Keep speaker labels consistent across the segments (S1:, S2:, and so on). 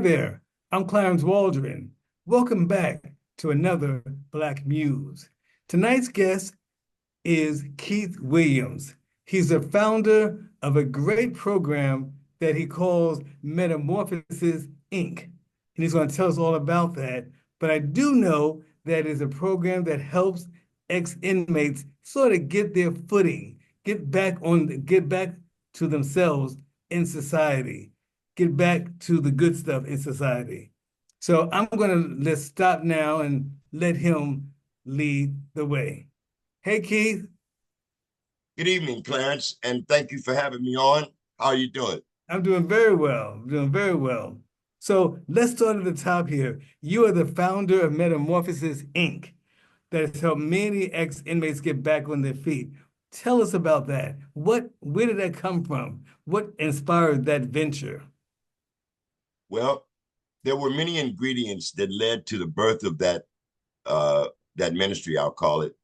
S1: there, I'm Clarence Waldron. Welcome back to another Black Muse. Tonight's guest is Keith Williams. He's the founder of a great program that he calls Metamorphosis, Inc. And he's going to tell us all about that. But I do know that it's a program that helps ex-inmates sort of get their footing, get back to themselves in society, get back to the good stuff in society. So I'm going to let's stop now and let him lead the way. Hey, Keith.
S2: Good evening, Clarence, and thank you for having me on. How are you doing?
S1: I'm doing very well. I'm doing very well. So let's start at the top here. You are the founder of Metamorphosis, Inc., that has helped many ex-inmates get back on their feet. Tell us about that. Where did that come from? What inspired that venture?
S2: Well, there were many ingredients that led to the birth of that ministry, I'll call it.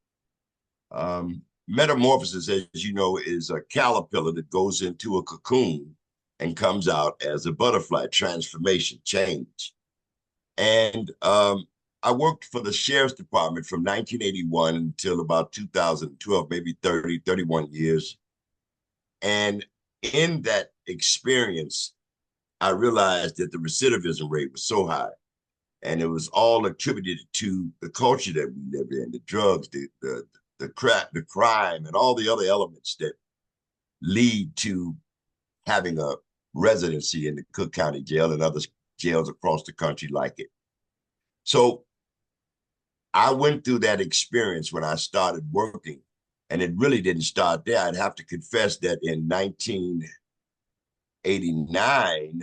S2: Metamorphosis, as you know, is a caterpillar that goes into a cocoon and comes out as a butterfly, transformation, change. And I worked for the Sheriff's Department from 1981 until about 2012, maybe 30, 31 years. And in that experience, I realized that the recidivism rate was so high. And it was all attributed to the culture that we live in, the drugs, the crime, and all the other elements that lead to having a residency in the Cook County Jail and other jails across the country like it. So I went through that experience when I started working, and it really didn't start there. I'd have to confess that in 1989,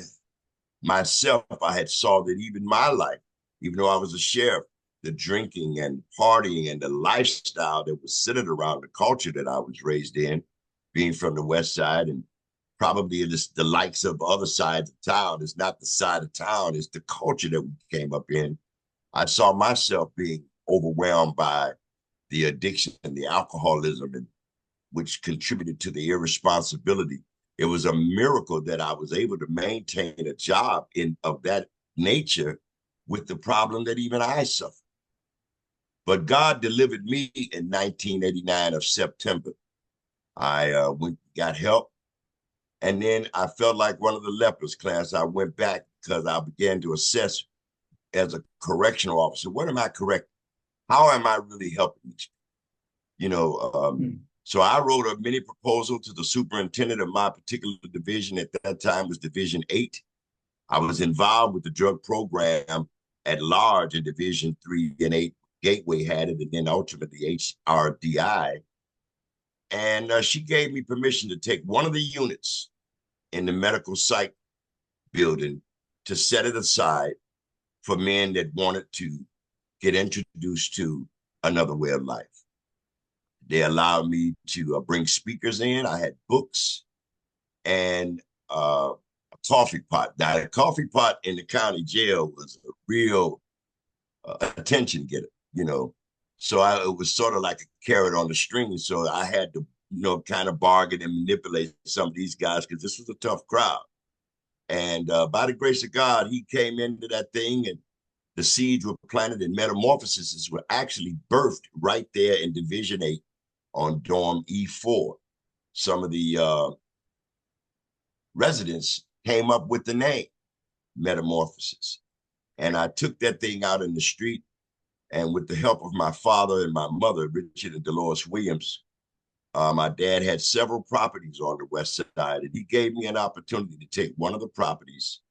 S2: myself, I had saw that even my life, even though I was a sheriff, the drinking and partying and the lifestyle that was centered around the culture that I was raised in, being from the West Side and probably the likes of other sides of town. It's not the side of town, it's the culture that we came up in. I saw myself being overwhelmed by the addiction and the alcoholism, and which contributed to the irresponsibility. It was a miracle that I was able to maintain a job of that nature with the problem that even I suffered. But God delivered me in 1989 of September. I got help. And then I felt like one of the lepers, class. I went back because I began to assess as a correctional officer, what am I correcting? How am I really helping these people? So I wrote a mini proposal to the superintendent of my particular division. At that time was Division 8. I was involved with the drug program at large in Division 3 and 8. Gateway had it, and then ultimately HRDI. And she gave me permission to take one of the units in the medical psych building to set it aside for men that wanted to get introduced to another way of life. They allowed me to bring speakers in. I had books and a coffee pot. Now, the coffee pot in the county jail was a real attention getter. So it was sort of like a carrot on the string. So I had to, kind of bargain and manipulate some of these guys because this was a tough crowd. And by the grace of God, he came into that thing and the seeds were planted, and metamorphoses were actually birthed right there in Division 8 on dorm E4. Some of the residents came up with the name Metamorphosis. And I took that thing out in the street. And with the help of my father and my mother, Richard and Dolores Williams, my dad had several properties on the West Side, and he gave me an opportunity to take one of the properties,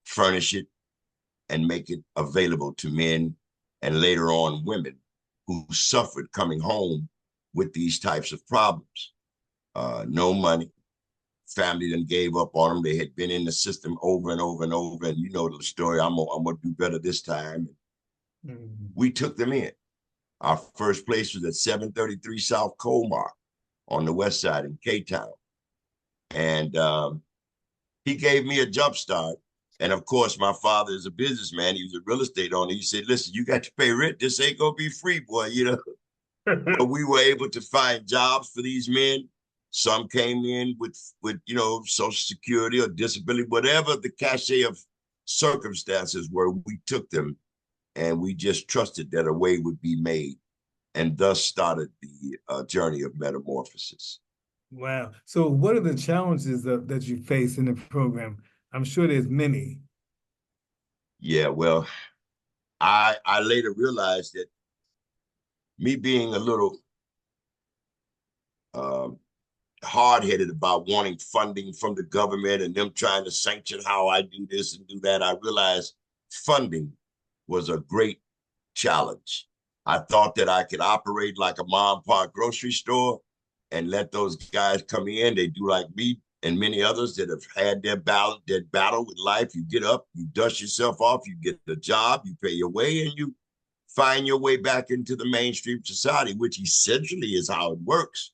S2: furnish it, and make it available to men and later on women who suffered coming home with these types of problems. No money. Family then gave up on them. They had been in the system over and over and over. And you know the story. I'm gonna do better this time. We took them in. Our first place was at 733 South Colmar on the West Side in K-Town. And he gave me a jump start. And of course, my father is a businessman. He was a real estate owner. He said, listen, you got to pay rent. This ain't going to be free, boy, But we were able to find jobs for these men. Some came in with Social Security or disability, whatever the cachet of circumstances where we took them and we just trusted that a way would be made, and thus started the journey of metamorphosis.
S1: Wow. So what are the challenges that you face in the program? I'm sure there's many.
S2: Yeah, well, I later realized that me being a little um, hard-headed about wanting funding from the government and them trying to sanction how I do this and do that, I realized funding was a great challenge. I thought that I could operate like a mom and pop grocery store and let those guys come in. They do like me and many others that have had their battle with life. You get up, you dust yourself off, you get a job, you pay your way, and you find your way back into the mainstream society, which essentially is how it works.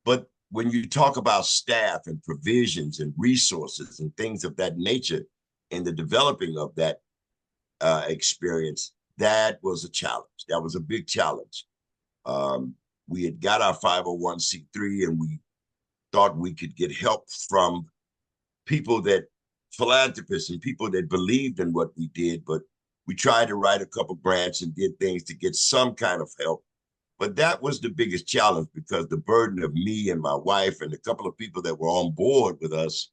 S2: But when you talk about staff and provisions and resources and things of that nature in the developing of that experience, that was a challenge. That was a big challenge. We had got our 501c3 and we thought we could get help from people that, philanthropists and people that believed in what we did, but we tried to write a couple grants and did things to get some kind of help. But that was the biggest challenge because the burden of me and my wife and a couple of people that were on board with us,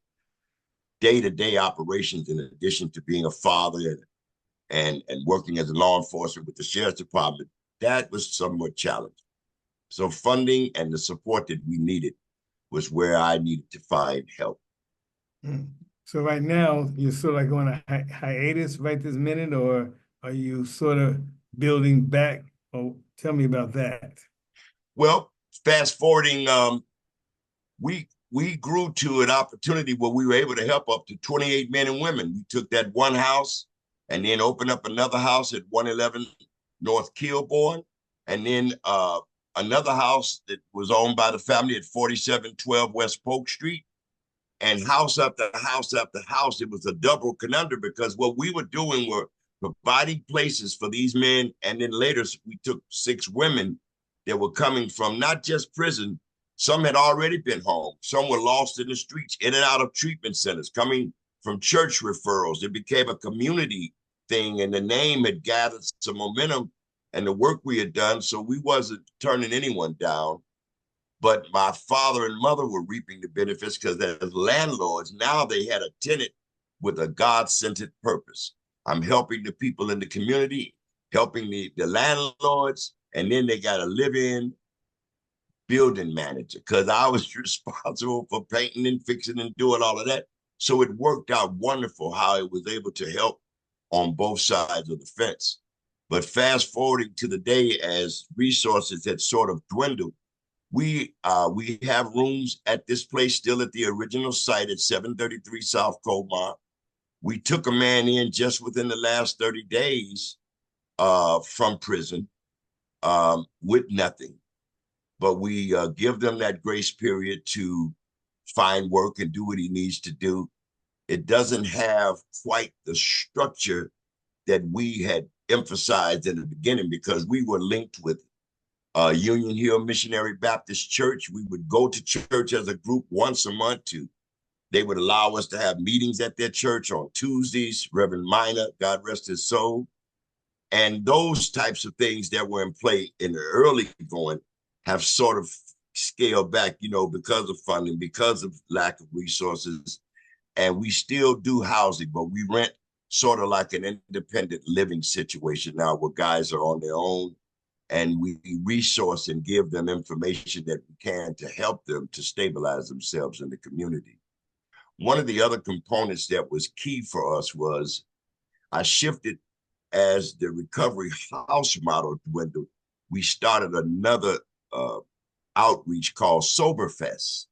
S2: day-to-day operations, in addition to being a father and working as a law enforcement with the sheriff's department, that was somewhat challenging. So funding and the support that we needed was where I needed to find help.
S1: So right now, you're sort of like on a hiatus right this minute, or are you sort of building back? Oh, tell me about that.
S2: Well, fast forwarding, we grew to an opportunity where we were able to help up to 28 men and women. We took that one house and then opened up another house at 111 North Kilbourne, and then another house that was owned by the family at 4712 West Polk Street. And house after house after house, it was a double conundrum because what we were doing were providing places for these men. And then later we took 6 women that were coming from not just prison. Some had already been home. Some were lost in the streets, in and out of treatment centers, coming from church referrals. It became a community thing, and the name had gathered some momentum and the work we had done. So we wasn't turning anyone down. But my father and mother were reaping the benefits because as landlords, now they had a tenant with a God-centered purpose. I'm helping the people in the community, helping the landlords, and then they got a live-in building manager because I was responsible for painting and fixing and doing all of that. So it worked out wonderful how it was able to help on both sides of the fence. But fast forwarding to the day as resources had sort of dwindled, we have rooms at this place still at the original site at 733 South Colmar. We took a man in just within the last 30 days from prison with nothing. But we give them that grace period to find work and do what he needs to do. It doesn't have quite the structure that we had emphasized in the beginning because we were linked with Union Hill Missionary Baptist Church. We would go to church as a group once a month. They would allow us to have meetings at their church on Tuesdays. Reverend Minor, God rest his soul. And those types of things that were in play in the early going have sort of scaled back, because of funding, because of lack of resources. And we still do housing, but we rent sort of like an independent living situation now where guys are on their own. And we resource and give them information that we can to help them to stabilize themselves in the community. One of the other components that was key for us was I shifted as the recovery house model dwindled. We started another outreach called Soberfest.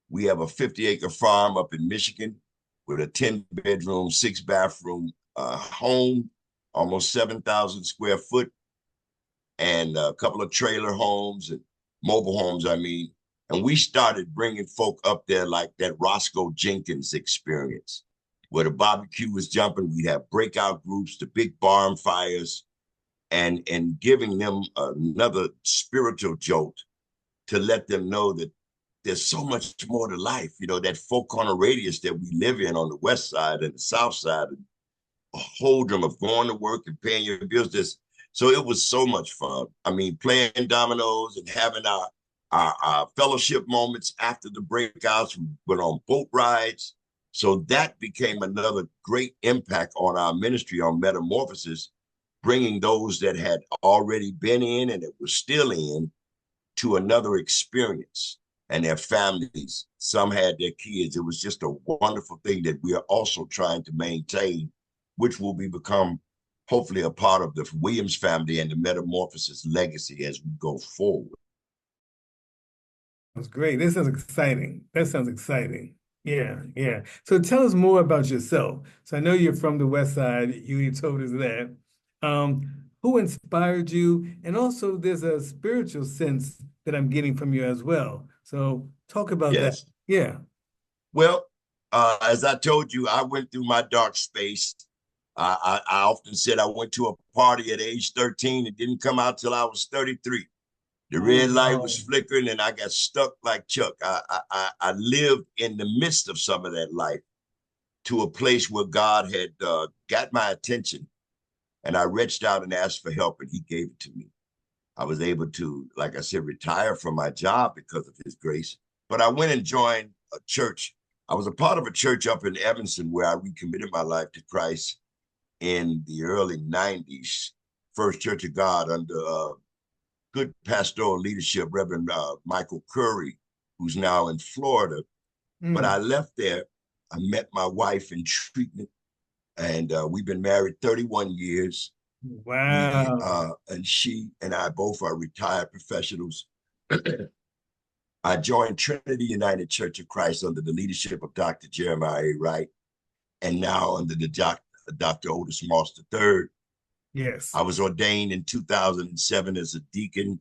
S2: We have a 50-acre farm up in Michigan with a 10-bedroom, 6-bathroom home, almost 7,000 square foot, and a couple of trailer homes and mobile homes, And we started bringing folk up there like that Roscoe Jenkins experience, where the barbecue was jumping. We'd have breakout groups, the big barn fires, and giving them another spiritual jolt to let them know that there's so much more to life. That 4-corner radius that we live in on the west side and the south side. hold'em of going to work and paying your bills. So it was so much fun. I mean, playing dominoes and having our fellowship moments after the breakouts. We went on boat rides. So that became another great impact on our ministry on Metamorphosis, bringing those that had already been in and that were still in to another experience, and their families. Some had their kids. It was just a wonderful thing that we are also trying to maintain, which will become hopefully a part of the Williams family and the Metamorphosis legacy as we go forward.
S1: That's great. This sounds exciting. That sounds exciting. Yeah, yeah. So tell us more about yourself. So I know you're from the West Side. You told us that. Who inspired you? And also, there's a spiritual sense that I'm getting from you as well. So talk about that.
S2: Yes.
S1: Yeah.
S2: Well, as I told you, I went through my dark space. I often said I went to a party at age 13 and didn't come out till I was 33. The
S1: Oh,
S2: red light was
S1: wow.
S2: flickering and I got stuck like Chuck. I lived in the midst of some of that life to a place where God had got my attention, and I reached out and asked for help, and he gave it to me. I was able to, like I said, retire from my job because of his grace. But I went and joined a church. I was a part of a church up in Evanston where I recommitted my life to Christ in the early 90s. First Church of God under good pastoral leadership, Reverend Michael Curry, who's now in Florida. But I
S1: Mm,
S2: left there. I met my wife in treatment, and we've been married 31 years.
S1: wow.
S2: And she and I both are retired professionals. I joined Trinity United Church of Christ under the leadership of Dr. Jeremiah A. Wright, and now under the Dr. Otis Moss III.
S1: Yes.
S2: I was ordained in 2007 as a deacon.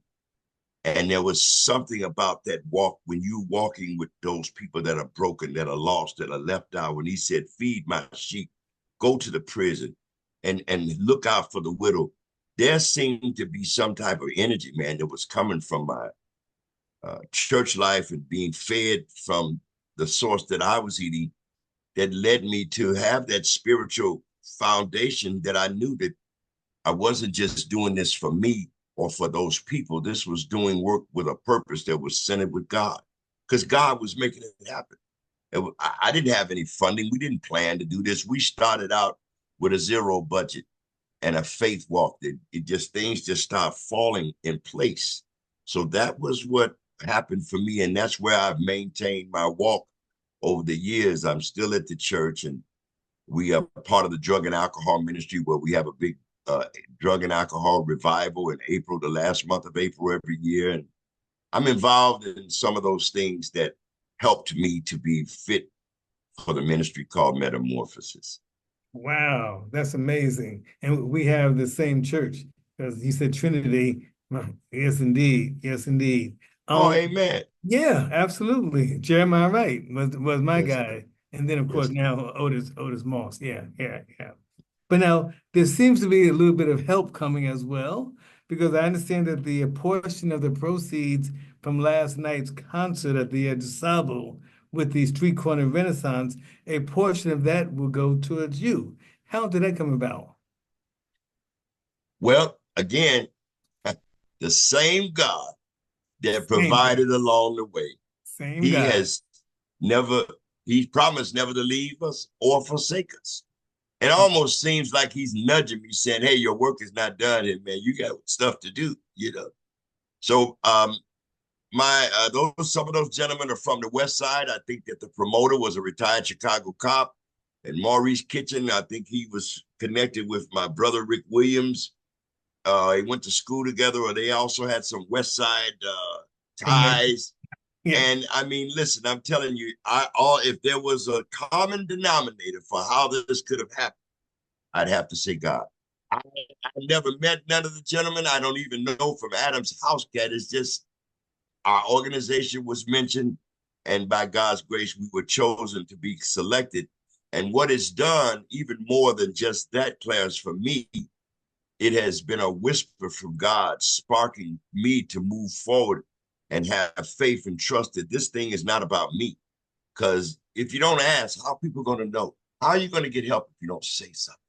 S2: And there was something about that walk when you're walking with those people that are broken, that are lost, that are left out. When he said, feed my sheep, go to the prison and look out for the widow. There seemed to be some type of energy, man, that was coming from my church life and being fed from the source that I was eating that led me to have that spiritual foundation that I knew that I wasn't just doing this for me or for those people. This was doing work with a purpose that was centered with God, because God was making it happen. I didn't have any funding. We didn't plan to do this. We started out with a zero budget and a faith walk. Things just started falling in place. So that was what happened for me. And that's where I've maintained my walk over the years. I'm still at the church, and we are part of the drug and alcohol ministry, where we have a big drug and alcohol revival in April, the last month of April every year. And I'm involved in some of those things that helped me to be fit for the ministry called Metamorphosis.
S1: Wow, that's amazing. And we have the same church because you said Trinity. Yes, indeed. Yes, indeed.
S2: Oh,
S1: Um,
S2: amen.
S1: yeah, absolutely. Jeremiah Wright was my
S2: Yes,
S1: guy. And then of course
S2: yes.
S1: now Otis Moss. Yeah, yeah, yeah. But now there seems to be a little bit of help coming as well, because I understand that the portion of the proceeds from last night's concert at the DeSable with the Street Corner Renaissance, a portion of that will go towards you. How did that come about?
S2: Well, again, the same God that
S1: Same guy,
S2: provided along the way.
S1: same
S2: He
S1: guy.
S2: has never, he promised never to leave us or forsake us. It almost seems like he's nudging me, saying, hey, your work is not done, and man, you got stuff to do, you know. So those some of those gentlemen are from the West Side. I think that the promoter was a retired Chicago cop, and Maurice Kitchen, I think he was connected with my brother Rick Williams. They went to school together, or they also had some West Side
S1: Connected.
S2: ties.
S1: Yeah.
S2: And I mean, listen, I'm telling you, if there was a common denominator for how this could have happened, I'd have to say God. I never met none of the gentlemen. I don't even know from Adam's house cat. It's just our organization was mentioned, and by God's grace, we were chosen to be selected. And what it's done, even more than just that, Clarence, for me, it has been a whisper from God, sparking me to move forward and have faith and trust that this thing is not about me. Because if you don't ask, how are people going to know? How are you going to get help if you don't say something?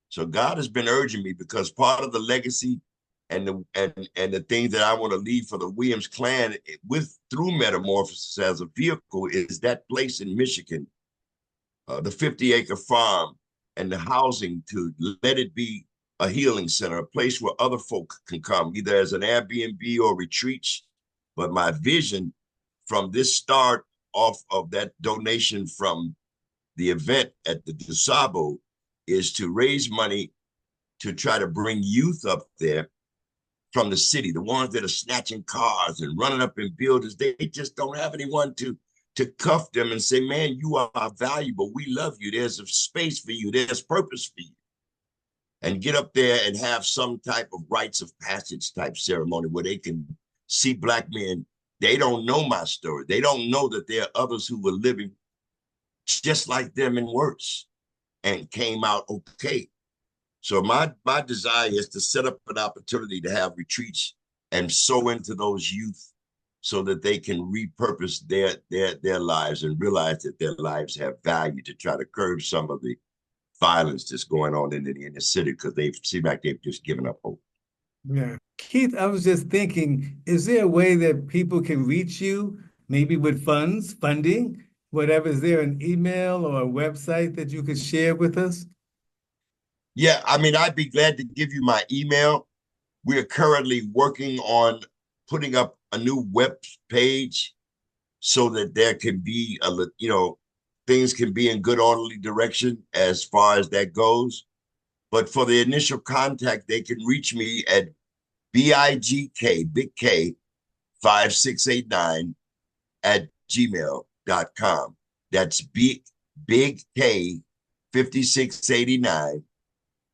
S2: So God has been urging me, because part of the legacy and the things that I want to leave for the Williams clan with through Metamorphosis as a vehicle is that place in Michigan, the 50-acre farm and the housing, to let it be a healing center, a place where other folk can come, either as an Airbnb or retreats. But my vision from this start off of that donation from the event at the DuSable is to raise money to try to bring youth up there from the city, the ones that are snatching cars and running up in buildings. They just don't have anyone to cuff them and say, man, you are valuable. We love you. There's a space for you. There's purpose for you. And get up there and have some type of rites of passage type ceremony where they can see Black men. They don't know my story. They don't know that there are others who were living just like them and worse and came out okay. So my desire is to set up an opportunity to have retreats and sow into those youth so that they can repurpose their lives and realize that their lives have value, to try to curb some of the violence that's going on in the city, because they seem like they've just given up hope.
S1: Yeah. Keith, I was just thinking, is there a way that people can reach you, maybe with funding, whatever? Is there an email or a website that you could share with us?
S2: Yeah, I mean, I'd be glad to give you my email. We're currently working on putting up a new web page so that there can be things can be in good orderly direction as far as that goes. But for the initial contact, they can reach me at BIGK, big K, 5689 at gmail.com. That's big K 5689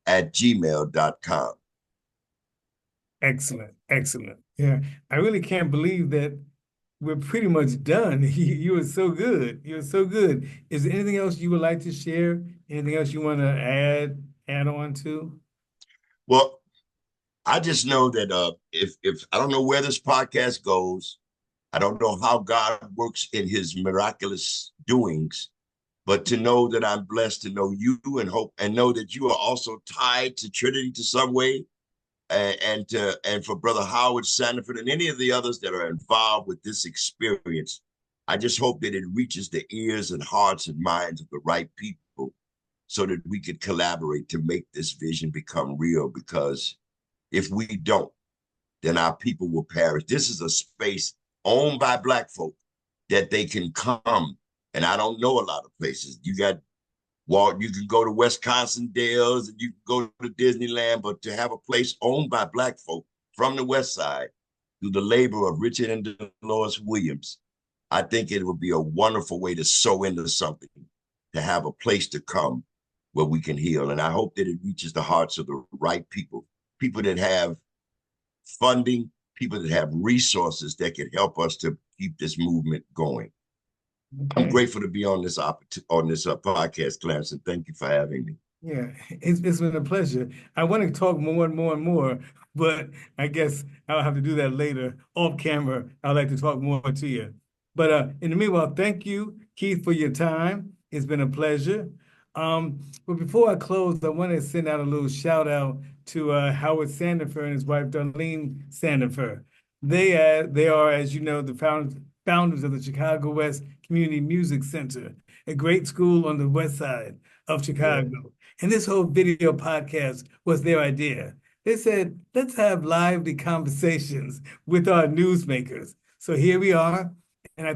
S2: at gmail.com.
S1: Excellent. Yeah, I really can't believe that we're pretty much done. You were so good. You were so good. Is there anything else you would like to share? Anything else you want to add on to?
S2: Well, I just know that if I don't know where this podcast goes, I don't know how God works in his miraculous doings, but to know that I'm blessed to know you and hope and know that you are also tied to Trinity to some way, and for Brother Howard Sandifer and any of the others that are involved with this experience, I just hope that it reaches the ears and hearts and minds of the right people so that we could collaborate to make this vision become real. Because if we don't, then our people will perish. This is a space owned by Black folk that they can come. And I don't know a lot of places. You can go to Wisconsin Dells and you can go to Disneyland, but to have a place owned by Black folk from the West Side through the labor of Richard and Dolores Williams, I think it would be a wonderful way to sow into something, to have a place to come where we can heal. And I hope that it reaches the hearts of the right people, people that have funding, people that have resources that can help us to keep this movement going. Okay. I'm grateful to be on this podcast, Clarence, and thank you for having me.
S1: Yeah, it's been a pleasure. I want to talk more and more, but I guess I'll have to do that later off camera. I'd like to talk more to you. But in the meanwhile, thank you, Keith, for your time. It's been a pleasure. But before I close, I want to send out a little shout out to Howard Sandifer and his wife, Darlene Sandifer. They are, as you know, the founders of the Chicago West Community Music Center, a great school on the west side of Chicago. Yeah. And this whole video podcast was their idea. They said, let's have lively conversations with our newsmakers. So here we are. And I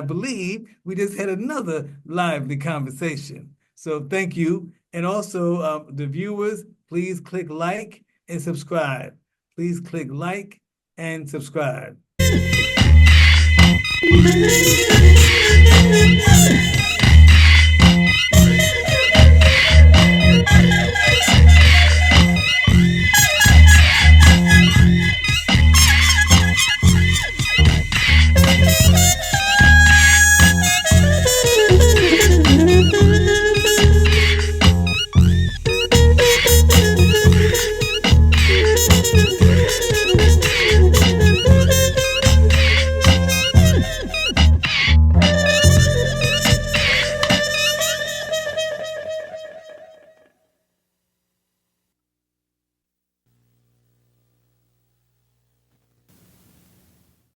S1: believe we just had another lively conversation. So thank you. And also the viewers, please click like and subscribe. Please click like and subscribe.